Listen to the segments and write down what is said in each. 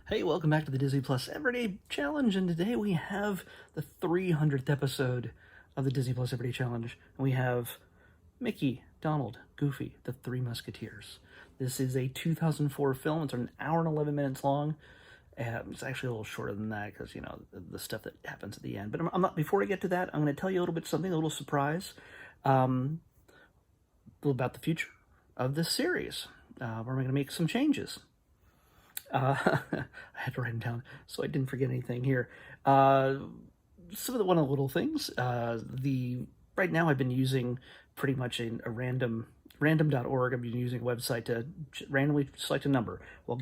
Hey, welcome back to the Disney Plus Everyday Challenge, and today we have the 300th episode of the Disney Plus Everyday Challenge, and we have Mickey, Donald, Goofy, the Three Musketeers. This is a 2004 film. It's an hour and 11 minutes long. It's actually a little shorter than that because, you know, the stuff that happens at the end. But I'm not. Before I get to that, I'm going to tell you a little surprise about the future of this series. We're going to make some changes. I had to write them down so I didn't forget anything here. Some of the little things. Right now I've been using pretty much a random.org. I've been using a website to randomly select a number. Well,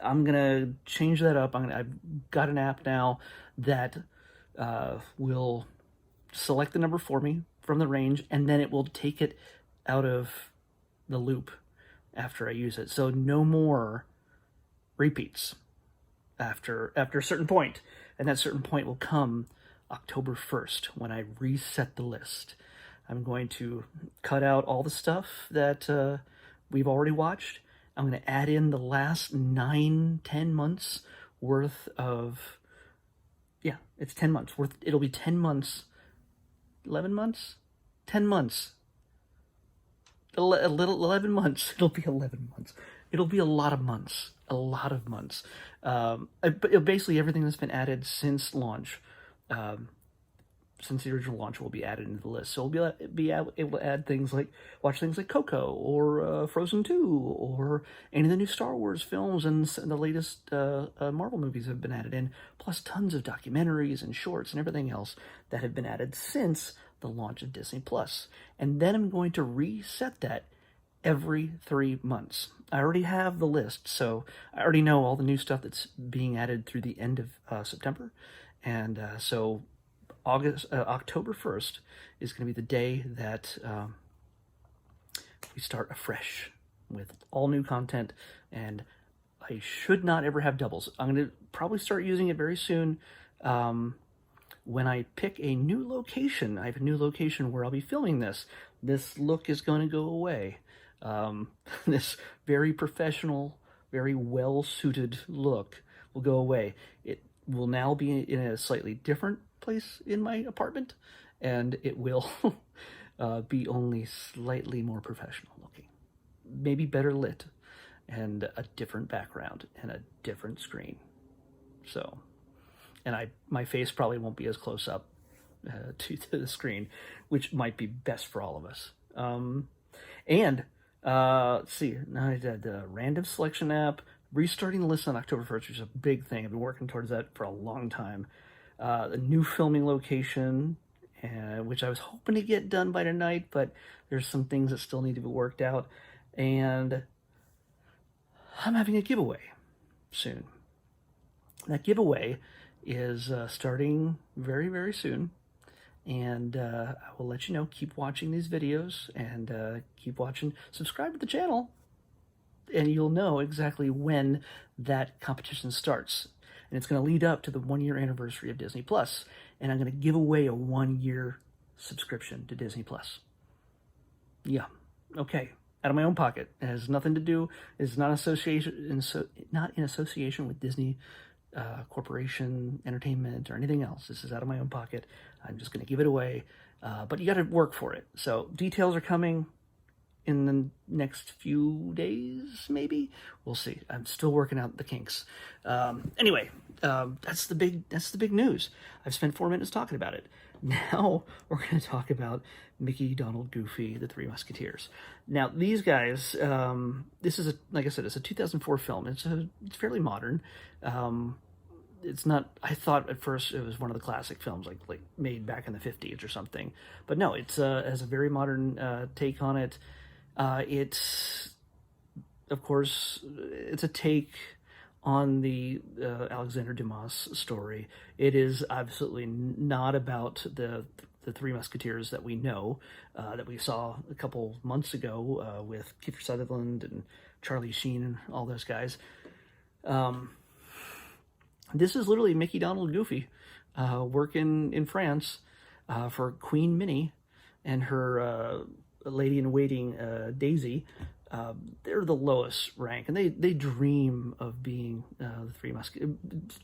I'm gonna change that up. I've got an app now that will select the number for me from the range, and then it will take it out of the loop after I use it. So no more repeats after a certain point, and that certain point will come October 1st when I reset the list. I'm going to cut out all the stuff that we've already watched. I'm going to add in the last 9-10 months worth of, it's 10 months worth. It'll be 10 months, 11 months, 10 months, 11 months. It'll be 11 months. It'll be a lot of months. But basically everything that's been added since launch, since the original launch, will be added into the list. So we'll be able to add things like, watch things like Coco or Frozen 2 or any of the new Star Wars films, and the latest Marvel movies have been added in, plus tons of documentaries and shorts and everything else that have been added since the launch of Disney Plus. And then I'm going to reset that every 3 months. I already have the list, so I already know all the new stuff that's being added through the end of September. And so October 1st is going to be the day that we start afresh with all new content, and I should not ever have doubles. I'm going to probably start using it very soon. When I pick a new location, I have a new location where I'll be filming this. This look is going to go away. This very professional, very well-suited look will go away. It will now be in a slightly different place in my apartment, and it will be only slightly more professional looking. Maybe better lit, and a different background, and a different screen. So, and my face probably won't be as close up to the screen, which might be best for all of us. Let's see, now I did the random selection app, restarting the list on October 1st, which is a big thing. I've been working towards that for a long time. The new filming location, which I was hoping to get done by tonight, but there's some things that still need to be worked out. And I'm having a giveaway soon. That giveaway is starting very, very soon. And I will let you know. Keep watching these videos, and keep watching. Subscribe to the channel, and you'll know exactly when that competition starts. And it's going to lead up to the 1-year anniversary of Disney Plus, and I'm going to give away a 1-year subscription to Disney Plus. Yeah, okay, out of my own pocket. It has nothing to do. It's not not in association with Disney Corporation Entertainment or anything else. This is out of my own pocket. I'm just going to give it away, but you got to work for it. So details are coming in the next few days, maybe. We'll see. I'm still working out the kinks. Anyway, that's the big news. I've spent 4 minutes talking about it. Now we're going to talk about Mickey, Donald, Goofy, the Three Musketeers. Now these guys, this is like I said, it's a 2004 film. It's fairly modern. It's not. I thought at first it was one of the classic films, like made back in the 50s or something. But no, it has a very modern take on it. It's, of course, it's a take on the Alexander Dumas story. It is absolutely not about the Three Musketeers that we know, that we saw a couple months ago with Kiefer Sutherland and Charlie Sheen and all those guys. This is literally Mickey, Donald, Goofy working in France for Queen Minnie and her lady-in-waiting Daisy. They're the lowest rank, and they dream of being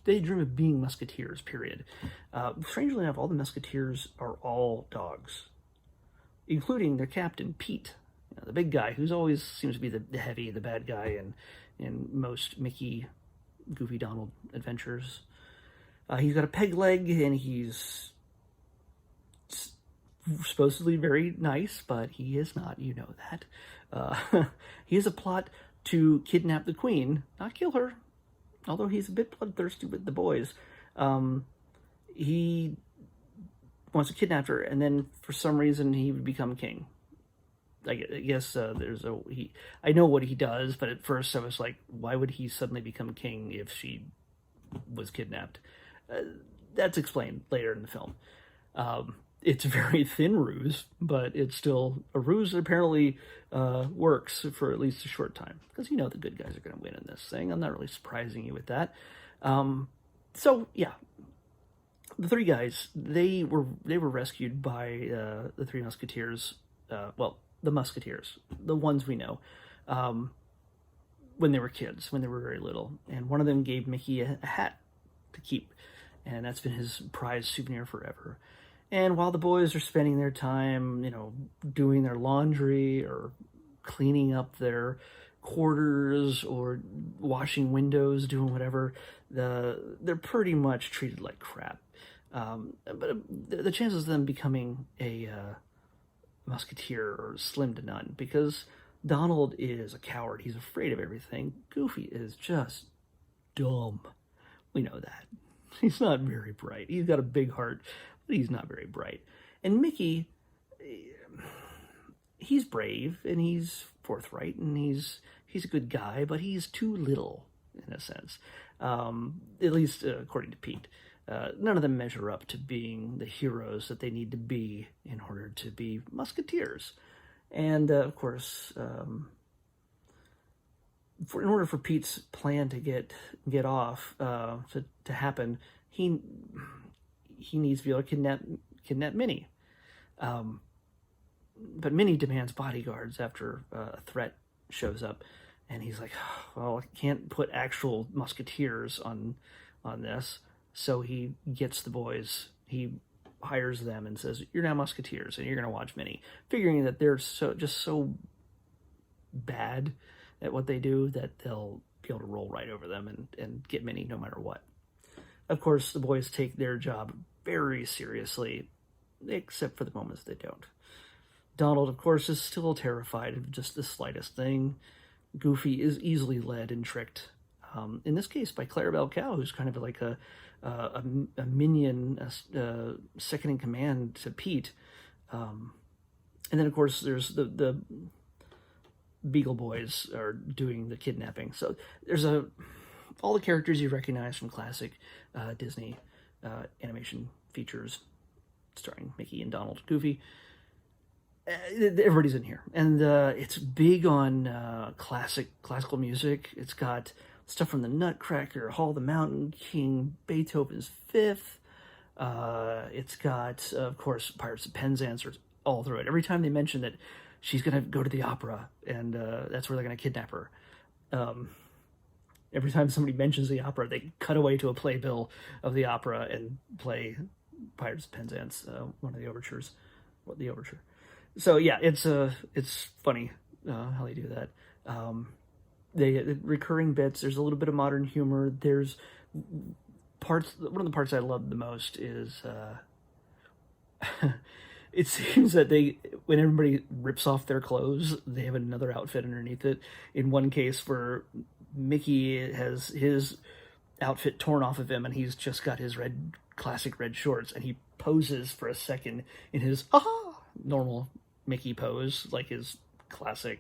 they dream of being musketeers, period. Strangely enough, all the musketeers are all dogs, including their captain, Pete, the big guy, who's always seems to be the heavy, the bad guy in most Mickey, Goofy, Donald adventures. He's got a peg leg, and he's supposedly very nice, but he is not, you know that. He has a plot to kidnap the queen, not kill her, although he's a bit bloodthirsty with the boys. He wants to kidnap her, and then for some reason he would become king. I guess I know what he does, but at first I was like, why would he suddenly become king if she was kidnapped? That's explained later in the film. It's a very thin ruse, but it's still a ruse that apparently works for at least a short time. Because you know the good guys are going to win in this thing. I'm not really surprising you with that. So, yeah. The three guys, they were rescued by the Three Musketeers. The Musketeers, the ones we know, when they were kids, when they were very little. And one of them gave Mickey a hat to keep. And that's been his prized souvenir forever. And while the boys are spending their time, doing their laundry or cleaning up their quarters or washing windows, doing whatever, they're pretty much treated like crap. But the chances of them becoming a musketeer are slim to none, because Donald is a coward. He's afraid of everything. Goofy is just dumb. We know that. He's not very bright. He's got a big heart, but he's not very bright. And Mickey, he's brave and he's forthright and he's a good guy, but he's too little in a sense. At least according to Pete. None of them measure up to being the heroes that they need to be in order to be musketeers. And of course, in order for Pete's plan to get off to happen, he needs to be able to kidnap Minnie. But Minnie demands bodyguards after a threat shows up, and he's like, "Well, I can't put actual musketeers on this." So he gets the boys. He hires them and says, "You're now musketeers, and you're going to watch Minnie," figuring that they're so bad at what they do that they'll be able to roll right over them and get Minnie no matter what. Of course, the boys take their job very seriously, except for the moments they don't. Donald, of course, is still terrified of just the slightest thing. Goofy is easily led and tricked, in this case by Clarabelle Cow, who's kind of like a minion, second in command to Pete. And then, of course, there's the Beagle Boys are doing the kidnapping. So there's all the characters you recognize from classic Disney animation features starring Mickey and Donald, Goofy. Everybody's in here, and it's big on classical music. It's got stuff from the Nutcracker, Hall the Mountain King, Beethoven's Fifth. It's got, of course, Pirates of Penzance all through it. Every time they mention that she's going to go to the opera, and that's where they're going to kidnap her. Every time somebody mentions the opera, they cut away to a playbill of the opera and play Pirates of Penzance, one of the overtures. The overture. So yeah, it's funny how they do that. The recurring bits. There's a little bit of modern humor. There's parts. One of the parts I love the most is it seems that when everybody rips off their clothes, they have another outfit underneath it. In one case, where Mickey has his outfit torn off of him, and he's just got his classic red shorts, and he poses for a second in his normal Mickey pose, like his classic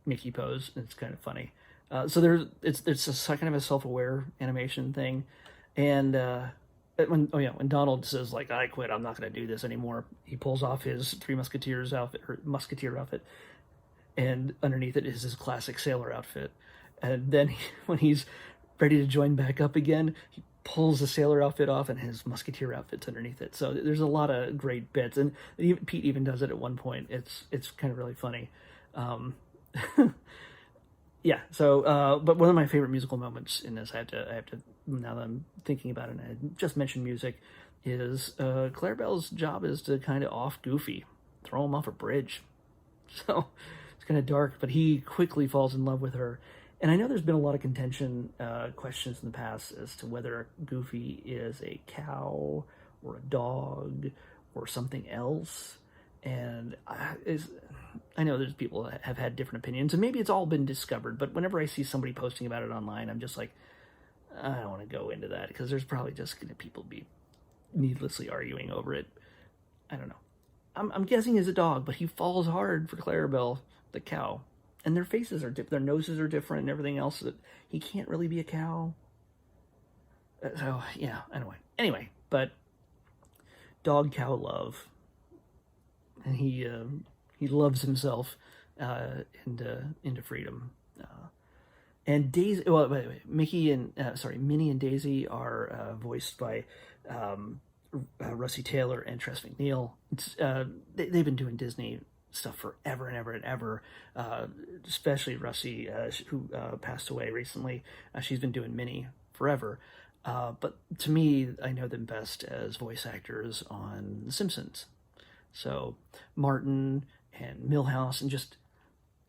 Mickey pose. It's kind of funny. So it's a kind of a self-aware animation thing, and when Donald says like, "I quit, I'm not going to do this anymore," he pulls off his Three Musketeers outfit, or musketeer outfit, and underneath it is his classic sailor outfit. And then when he's ready to join back up again, he pulls the sailor outfit off and his musketeer outfit's underneath it. So there's a lot of great bits, and Pete even does it at one point. It's kind of really funny. Yeah. So, but one of my favorite musical moments in this, I have to, now that I'm thinking about it, and I just mentioned music, is Clarabelle's job is to kind of off Goofy, throw him off a bridge. So it's kind of dark, but he quickly falls in love with her. And I know there's been a lot of contention, questions in the past as to whether Goofy is a cow or a dog or something else. And I know there's people that have had different opinions, and maybe it's all been discovered. But whenever I see somebody posting about it online, I'm just like, I don't want to go into that because there's probably just going to people be needlessly arguing over it. I don't know. I'm guessing he's a dog, but he falls hard for Clarabelle, the cow. And their faces are different, their noses are different, and everything else. That he can't really be a cow. So yeah, anyway, but dog cow love, and he loves himself into freedom. And Daisy, well, wait, Mickey and Minnie and Daisy are voiced by Russi Taylor and Tress MacNeille. They've been doing Disney stuff forever and ever and ever, especially Russi, who passed away recently. She's been doing Minnie forever. But to me, I know them best as voice actors on The Simpsons. So Martin and Milhouse and just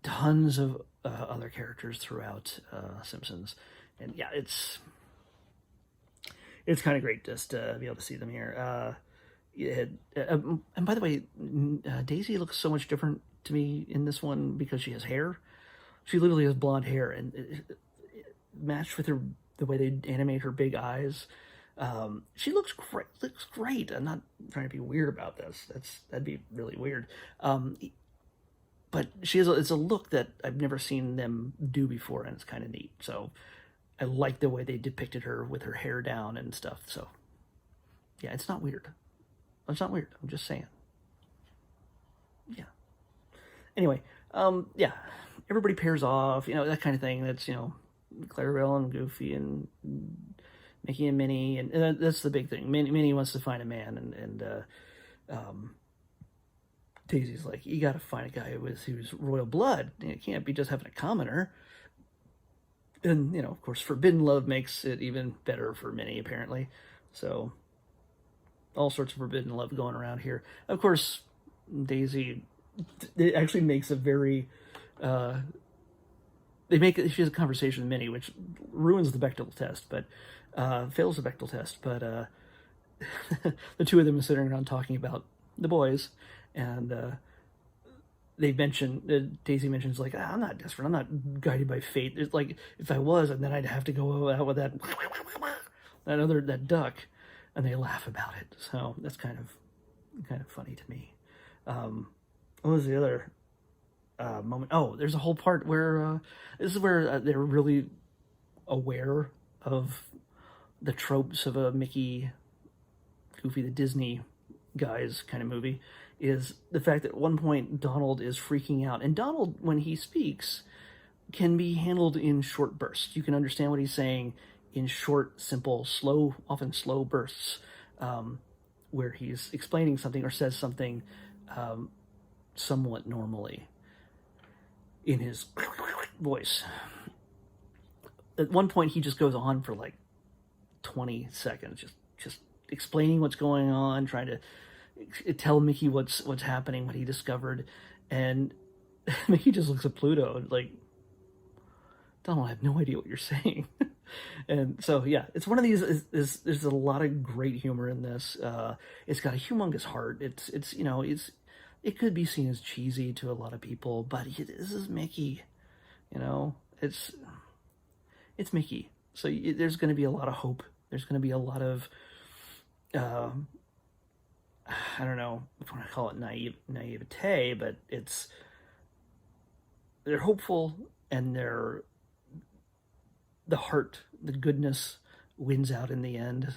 tons of other characters throughout Simpsons. And yeah, it's kind of great just to be able to see them here. And by the way, Daisy looks so much different to me in this one because she has hair. She literally has blonde hair, and it matched with her, the way they animate her big eyes. She looks great. Looks great. I'm not trying to be weird about this. That'd be really weird. But it's a look that I've never seen them do before, and it's kind of neat. So I like the way they depicted her with her hair down and stuff. So yeah, it's not weird. It's not weird. I'm just saying. Yeah. Anyway, yeah, everybody pairs off, that kind of thing. That's, Clarabelle and Goofy and Mickey and Minnie, and that's the big thing. Minnie wants to find a man, and Daisy's like, you got to find a guy who's royal blood. It can't be just having a commoner. And, of course, forbidden love makes it even better for Minnie, apparently. So all sorts of forbidden love going around here. Of course, Daisy, it actually makes a very, she has a conversation with Minnie, which ruins the Bechdel test, but fails the Bechdel test. But the two of them are sitting around talking about the boys, and Daisy mentions, like, I'm not desperate, I'm not guided by fate. It's like, if I was, and then I'd have to go out with that duck, and they laugh about it. So that's kind of funny to me. What was the other moment? Oh, there's a whole part where this is where they're really aware of the tropes of a Mickey, Goofy, the Disney guys kind of movie, is the fact that at one point Donald is freaking out. And Donald, when he speaks, can be handled in short bursts. You can understand what he's saying in short, simple, often slow bursts, where he's explaining something or says something somewhat normally in his voice. At one point, he just goes on for like 20 seconds, just explaining what's going on, trying to tell Mickey what's happening, what he discovered, and Mickey just looks at Pluto like, Donald, I have no idea what you're saying. And so yeah, it's one of these. There's a lot of great humor in this. It's got a humongous heart. It could be seen as cheesy to a lot of people, but this is Mickey. It's Mickey. So there's going to be a lot of hope. There's going to be a lot of I don't know if I want to call it naivete, but they're hopeful, and the heart, the goodness wins out in the end.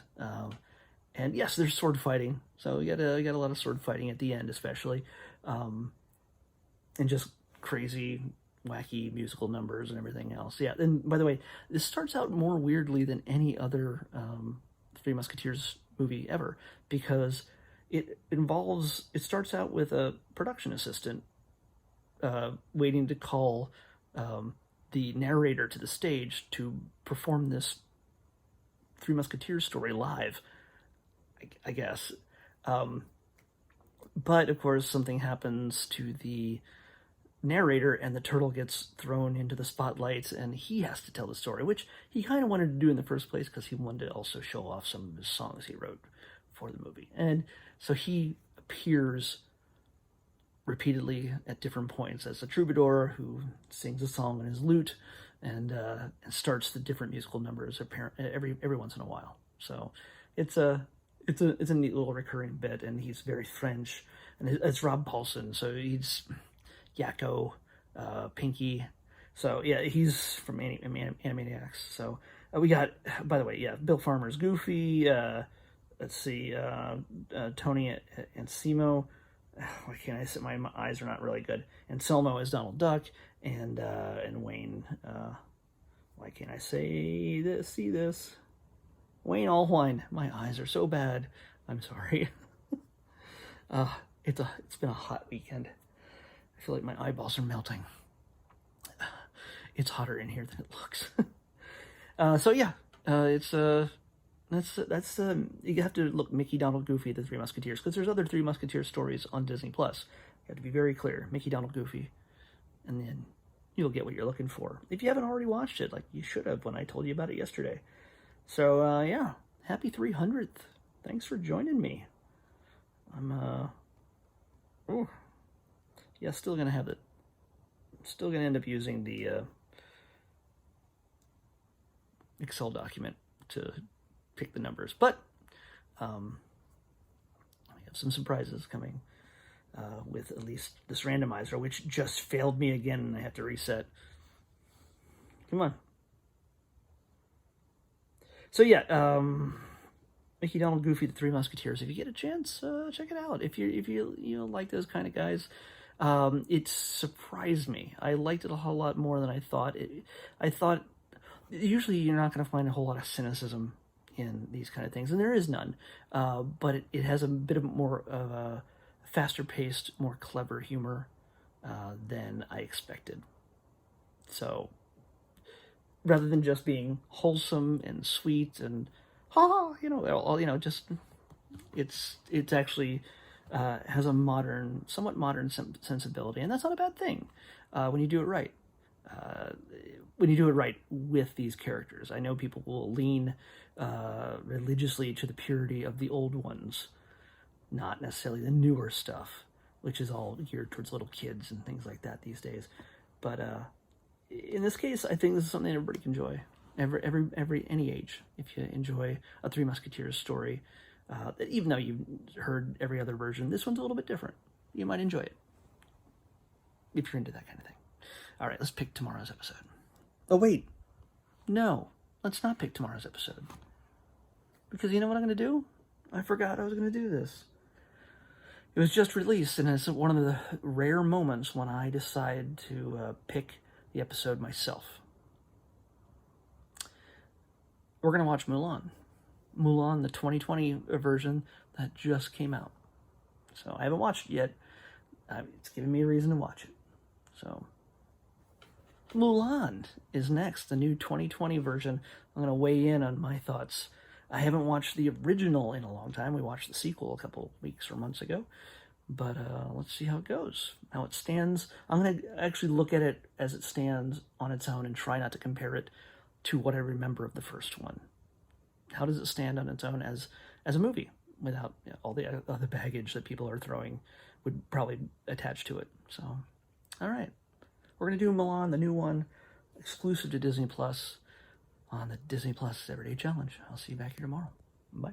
And yes, there's sword fighting. So you got a lot of sword fighting at the end, especially, and just crazy, wacky musical numbers and everything else. Yeah. And by the way, this starts out more weirdly than any other Three Musketeers movie ever, because it starts out with a production assistant waiting to call the narrator to the stage to perform this Three Musketeers story live, I guess. But, of course, something happens to the narrator, and the turtle gets thrown into the spotlight, and he has to tell the story, which he kind of wanted to do in the first place because he wanted to also show off some of his songs he wrote for the movie. And so he appears repeatedly at different points as a troubadour who sings a song on his lute and starts the different musical numbers every once in a while. So it's a neat little recurring bit, and he's very French, and it's Rob Paulson, so he's Yakko, Pinky. So yeah, he's from Animaniacs. So we got, by the way, yeah, Bill Farmer's Goofy. Let's see, Tony and Simo. Why can't I say my eyes are not really good? And Selmo is Donald Duck, and Wayne. Why can't I say this? See this? Wayne Allwine. My eyes are so bad. I'm sorry. It's been a hot weekend. I feel like my eyeballs are melting. It's hotter in here than it looks. So yeah, that's you have to look Mickey, Donald, Goofy, the Three Musketeers, because there's other Three Musketeers stories on Disney Plus. You have to be very clear: Mickey, Donald, Goofy, and then you'll get what you're looking for. If you haven't already watched it, like you should have when I told you about it yesterday. So yeah, happy 300th. Thanks for joining me. I'm yeah, still gonna have it. Still gonna end up using the Excel document to pick the numbers, but we have some surprises coming with at least this randomizer, which just failed me again, and I have to reset. Come on. So yeah, Mickey, Donald, Goofy, the Three Musketeers. If you get a chance, check it out. If you like those kind of guys. It surprised me. I liked it a whole lot more than I thought. I thought usually you're not going to find a whole lot of cynicism in these kind of things, and there is none. But it has a bit of more of a faster paced, more clever humor than I expected. So rather than just being wholesome and sweet and just it's actually has a somewhat modern sensibility, and that's not a bad thing when you do it right. When you do it right with these characters, I know people will lean religiously to the purity of the old ones, not necessarily the newer stuff, which is all geared towards little kids and things like that these days. But in this case, I think this is something everybody can enjoy. Any age, if you enjoy a Three Musketeers story, even though you've heard every other version, this one's a little bit different. You might enjoy it if you're into that kind of thing. All right, let's pick tomorrow's episode. Oh wait, no, let's not pick tomorrow's episode, because you know what I'm going to do? I forgot I was going to do this. It was just released, and it's one of the rare moments when I decide to pick the episode myself. We're going to watch Mulan, the 2020 version that just came out. So I haven't watched it yet. It's giving me a reason to watch it. So Mulan is next, the new 2020 version. I'm going to weigh in on my thoughts. I haven't watched the original in a long time. We watched the sequel a couple weeks or months ago. But let's see how it goes, how it stands. I'm going to actually look at it as it stands on its own and try not to compare it to what I remember of the first one. How does it stand on its own as a movie without all the other baggage that people are throwing would probably attach to it? So, all right. We're going to do Mulan, the new one, exclusive to Disney Plus on the Disney Plus Everyday Challenge. I'll see you back here tomorrow. Bye.